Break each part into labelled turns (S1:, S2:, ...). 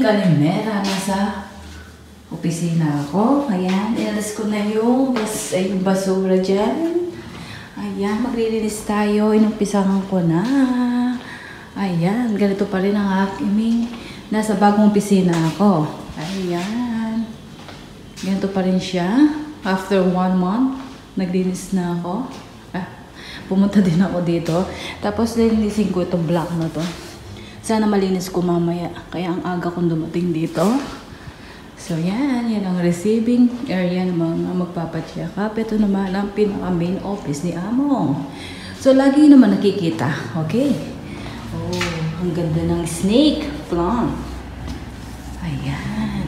S1: Kalimera, nasa opisina ako. Ayan, inalis ko na yung basura dyan. Ayan, maglilinis tayo. Inumpisahan ko na. Ayan, ganito pa rin ang aking nasa bagong opisina ako. Ayan. Ganito pa rin siya. After 1 month, naglinis na ako. Pumunta din ako dito. Tapos linisin ko itong block na to. Sana malinis ko mamaya. Kaya ang aga kong dumating dito. So yan ang receiving area ng mga magpapacheck up. Ito naman ang pinaka main office ni Amo. So lagi naman nakikita. Okay. Oh, ang ganda ng snake plant. Ayan.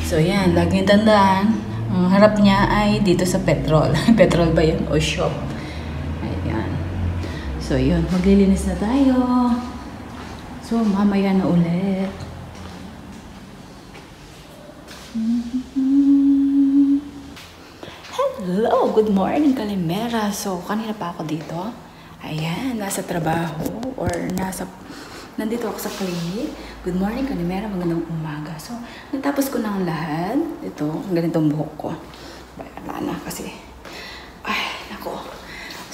S1: So yan, laging tandaan. Ang harap niya ay dito sa petrol. Petrol ba yan? O shop? Ayan. So yun, maglilinis na tayo. So mamaya na ulit. Hello! Good morning, Kalimera. So, kanina pa ako dito. Ayan, nasa trabaho or nandito ako sa clinic. Good morning, Kalimera. Magandang umaga. So, natapos ko na ang lahat. Ito, ang ganitong buhok ko. Wala na kasi. Ay, nako.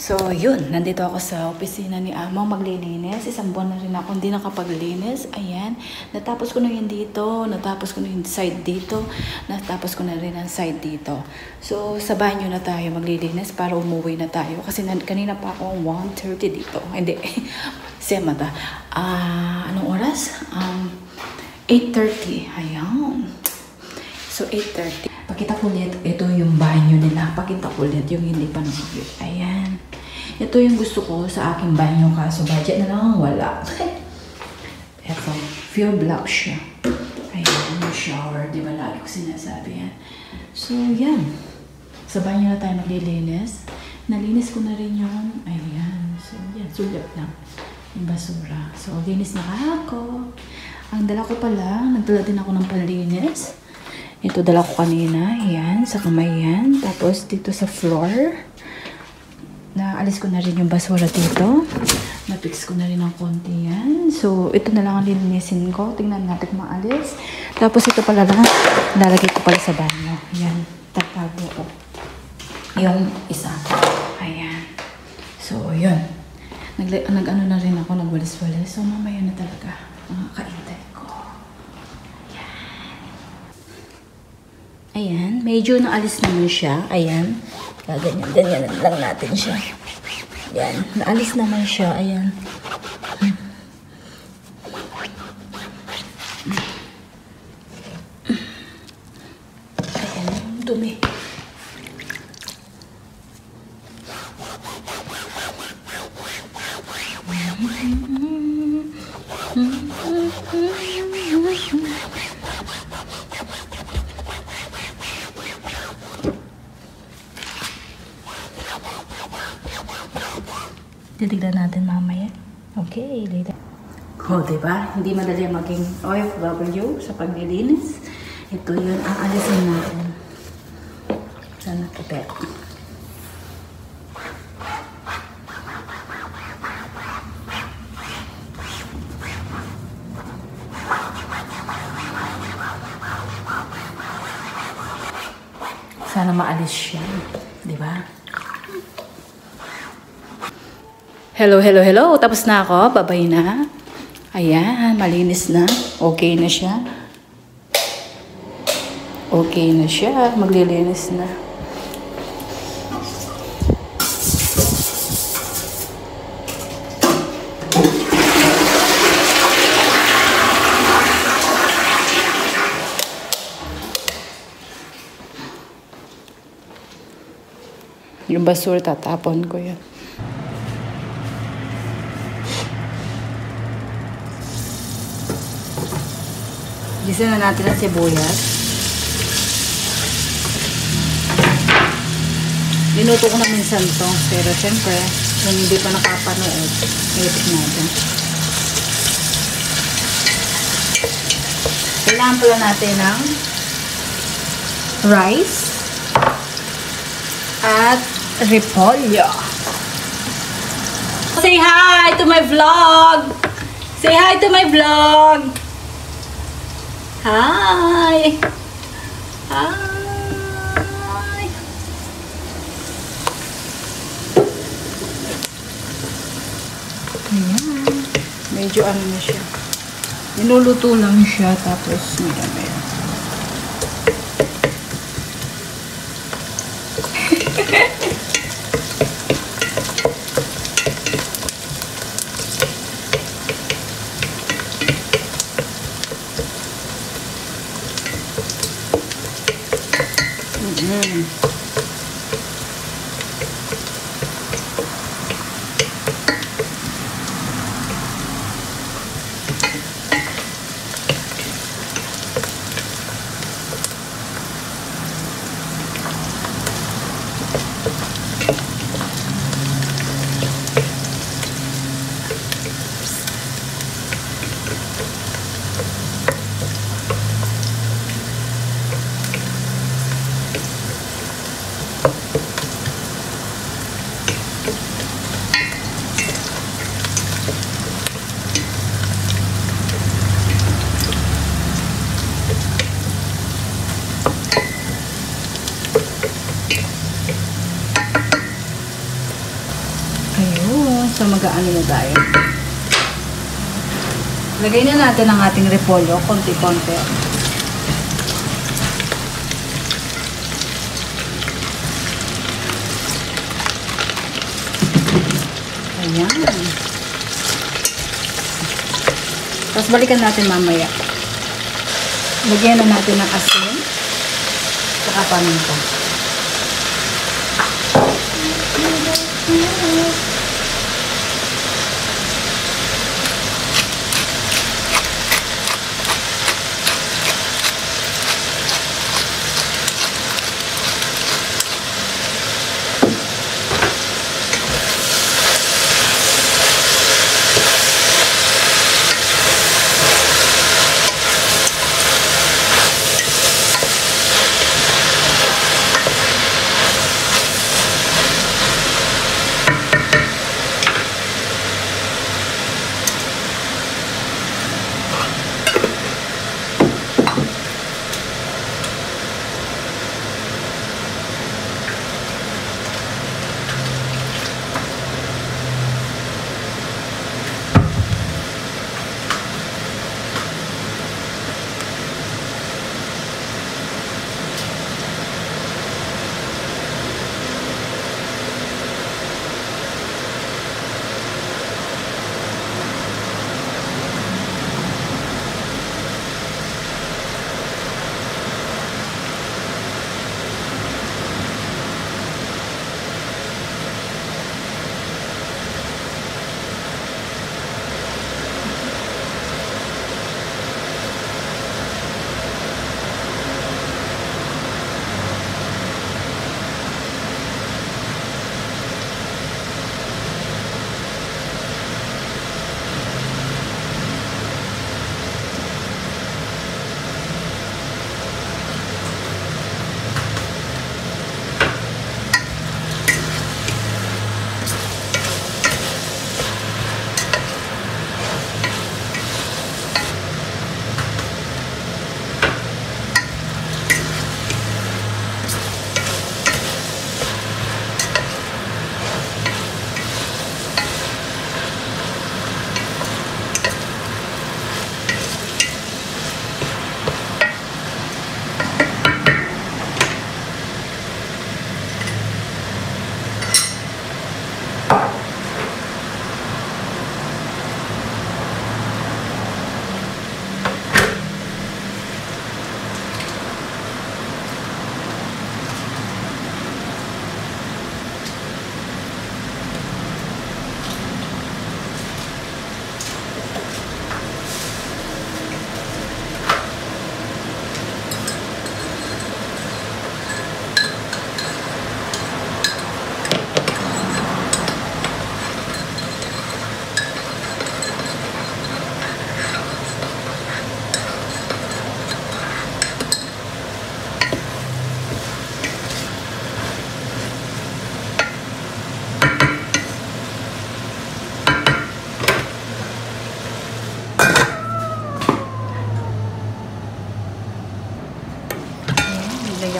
S1: So, yun. Nandito ako sa opisina ni Amo maglilinis. Isang buwan na rin ako hindi nakapaglinis. Ayan. Natapos ko na yun dito. Natapos ko na yung side dito. Natapos ko na rin ang side dito. So, sa banyo na tayo maglilinis para umuwi na tayo. Kasi kanina pa ako 1:30 dito. Hindi. Semata. Anong oras? 8:30. Ayan. So, 8:30. Pakita ko ulit. Ito yung banyo nila. Pakita ko ulit yung hindi pa nakabit. Ayan. Ito yung gusto ko sa aking banyo. Kaso budget na lang wala. Ito. Pure black siya. Ayan. Yung shower. Di ba lagi ko sinasabi yan? So, yan. Sa banyo na tayo maglilinis. Nalinis ko na rin yun. Ayan. So, yan. Sulat lang. Yung basura. So, linis na ako. Ang dala ko pala. Nagdala din ako ng panlinis. Ito dala ko kanina. Ayan. Sa kamay yan. Tapos dito sa floor. Naalis ko na rin yung basura dito. Napix ko na rin ng konti yan. So, ito na lang ang lilinisin ko. Tingnan natin kung maalis. Tapos ito pala lang. Lalagay ko pala sa banyo. Ayan. Tatago ko. Yung isa. Ayan. So, yun. Nag-ano na rin ako. Nagwalis-walis. So, mamaya na talaga. Kaintay ko. Ayan, medyo naalis naman siya. Ayan. Ganyan lang natin siya. Ayan, naalis naman siya. Ayan. Ayan, dumi. Titignan natin mamaya. Okay, later. Oh, diba? Hindi madali maging OFW sa paglilinis. Ito yun ang alisin natin. Sana kapit. Sana maalis siya. Diba? Hello, hello, hello. Tapos na ako. Babay na. Ayan, malinis na. Okay na siya. Okay na siya. Maglilinis na. Yung basura tatapon ko yan. Gisa na natin ang sibuyas. Linuto ko na minsan to. Pero syempre, kung hindi pa nakapanood, itik natin. Kailangan pala natin ng rice at repolyo. Say hi to my vlog! Say hi to my vlog! Hi! Hi! Ayan. Medyo ano na siya. Niluluto lang siya tapos maya-maya. So, mag-aano na tayo. Lagay na natin ang ating repolyo, konti-konti. Ayan. Tapos balikan natin mamaya. Lagyan na natin ng asin. Saka paminta.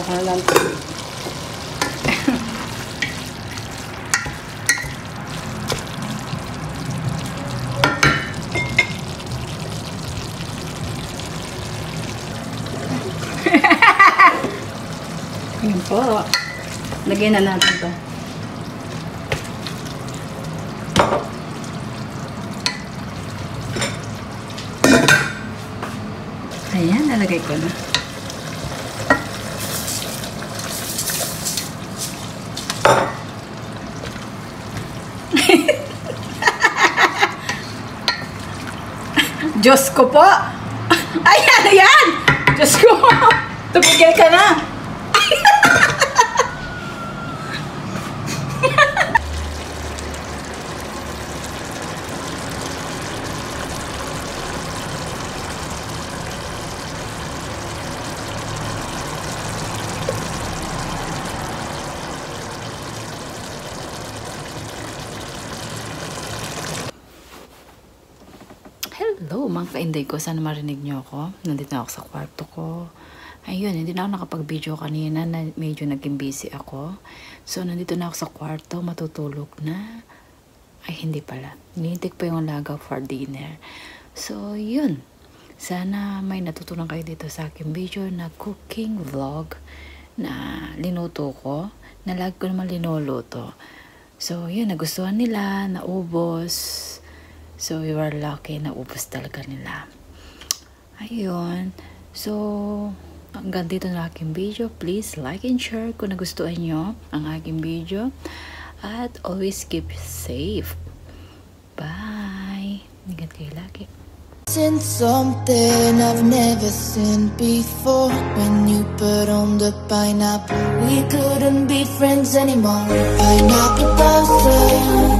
S1: ko na lang. Ayan po. Lagyan na natin to. Ayan, nalagay ko na. Diyos ko po! Ayan, ayan! Diyos ko! Tumigil ka na! Hello mga kainday ko, sana marinig nyo ako. Nandito na ako sa kwarto ko. Ayun, hindi na ako nakapag-video kanina na medyo naging busy ako. So, nandito na ako sa kwarto, matutulog na. Ay, hindi pala. Nihintik pa yung lagaw for dinner. So, yun. Sana may natutunan kayo dito sa aking video na cooking vlog na linuto ko. Na lagi ko naman linuluto. So, yun, nagustuhan nila, naubos. So, we were lucky na ubos talaga nila. Ayun. So, hanggang dito na aking video. Please like and share kung nagustuhan nyo ang aking video. At always keep safe. Bye! Ingat kayo lagi.
S2: Seen something I've never seen before. When you put on the pineapple, we couldn't be friends anymore. Pineapple blossom.